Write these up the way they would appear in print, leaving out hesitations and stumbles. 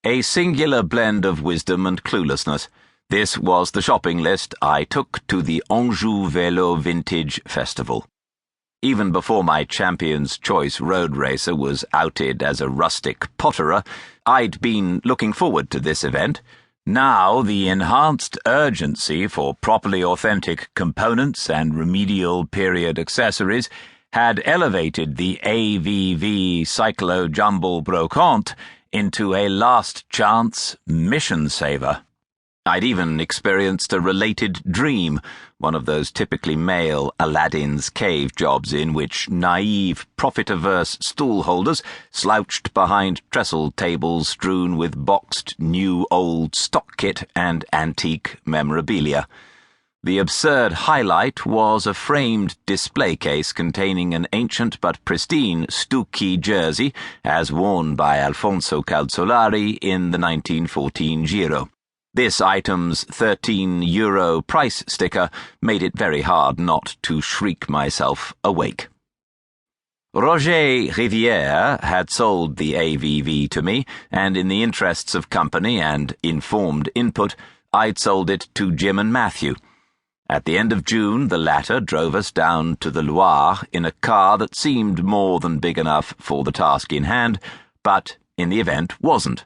A singular blend of wisdom and cluelessness. This was the shopping list I took to the Anjou Vélo Vintage Festival. Even before my Champion's Choice road racer was outed as a rustic potterer, I'd been looking forward to this event. Now the enhanced urgency for properly authentic components and remedial period accessories had elevated the AVV Cyclo Jumble Brocante into a last-chance mission saver. I'd even experienced a related dream, one of those typically male Aladdin's cave jobs in which naive, profit-averse stool-holders slouched behind trestle tables strewn with boxed new-old stock kit and antique memorabilia. The absurd highlight was a framed display case containing an ancient but pristine Stucchi jersey as worn by Alfonso Calzolari in the 1914 Giro. This item's €13 price sticker made it very hard not to shriek myself awake. Roger Riviere had sold the AVV to me, and in the interests of company and informed input, I'd sold it to Jim and Matthew. At the end of June, the latter drove us down to the Loire in a car that seemed more than big enough for the task in hand, but in the event wasn't.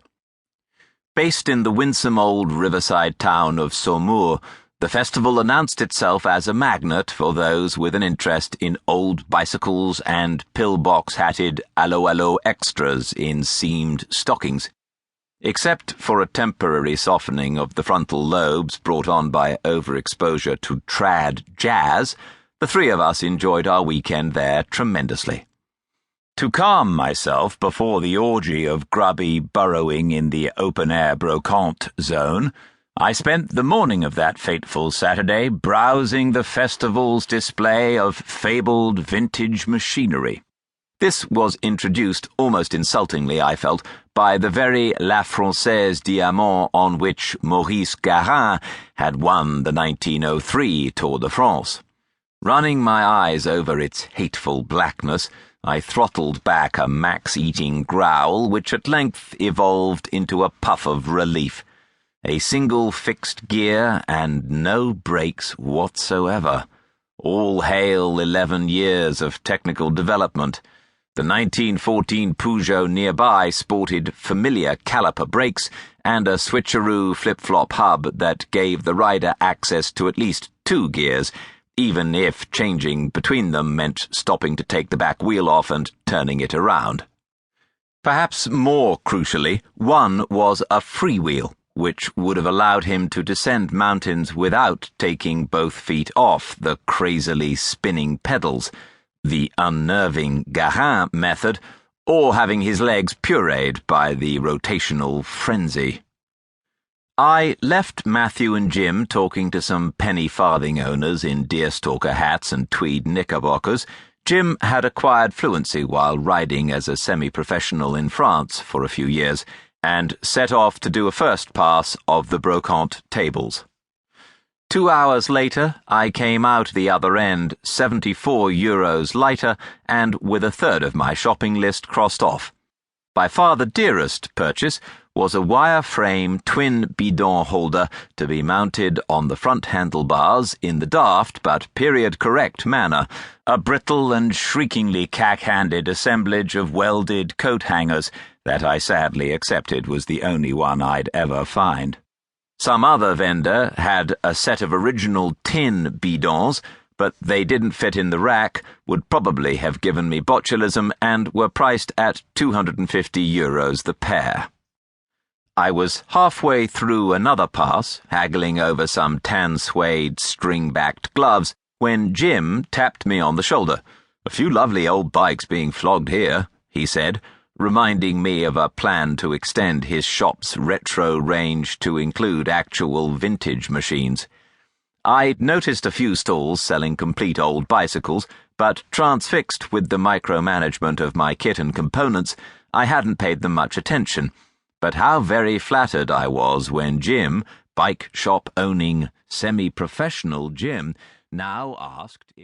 Based in the winsome old riverside town of Saumur, the festival announced itself as a magnet for those with an interest in old bicycles and pillbox-hatted allo extras in seamed stockings. Except for a temporary softening of the frontal lobes brought on by overexposure to trad jazz, the three of us enjoyed our weekend there tremendously. To calm myself before the orgy of grubby burrowing in the open-air brocante zone, I spent the morning of that fateful Saturday browsing the festival's display of fabled vintage machinery. This was introduced, almost insultingly, I felt, by the very La Française Diamant on which Maurice Garin had won the 1903 Tour de France. Running my eyes over its hateful blackness, I throttled back a max-eating growl which at length evolved into a puff of relief. A single fixed gear and no brakes whatsoever. All hail 11 years of technical development. The 1914 Peugeot nearby sported familiar caliper brakes and a switcheroo flip-flop hub that gave the rider access to at least 2 gears, even if changing between them meant stopping to take the back wheel off and turning it around. Perhaps more crucially, one was a freewheel, which would have allowed him to descend mountains without taking both feet off the crazily spinning pedals, the unnerving Garin method, or having his legs pureed by the rotational frenzy. I left Matthew and Jim talking to some penny-farthing owners in deerstalker hats and tweed knickerbockers. Jim had acquired fluency while riding as a semi-professional in France for a few years, and set off to do a first pass of the brocante tables. 2 hours later, I came out the other end, €74 lighter, and with a third of my shopping list crossed off. By far the dearest purchase was a wireframe twin bidon holder to be mounted on the front handlebars in the daft but period-correct manner, a brittle and shriekingly cack-handed assemblage of welded coat hangers that I sadly accepted was the only one I'd ever find. Some other vendor had a set of original tin bidons, but they didn't fit in the rack, would probably have given me botulism, and were priced at €250 the pair. I was halfway through another pass, haggling over some tan suede string-backed gloves, when Jim tapped me on the shoulder. "A few lovely old bikes being flogged here," he said, reminding me of a plan to extend his shop's retro range to include actual vintage machines. I'd noticed a few stalls selling complete old bicycles, but transfixed with the micromanagement of my kit and components, I hadn't paid them much attention. But how very flattered I was when Jim, bike shop owning, semi-professional Jim, now asked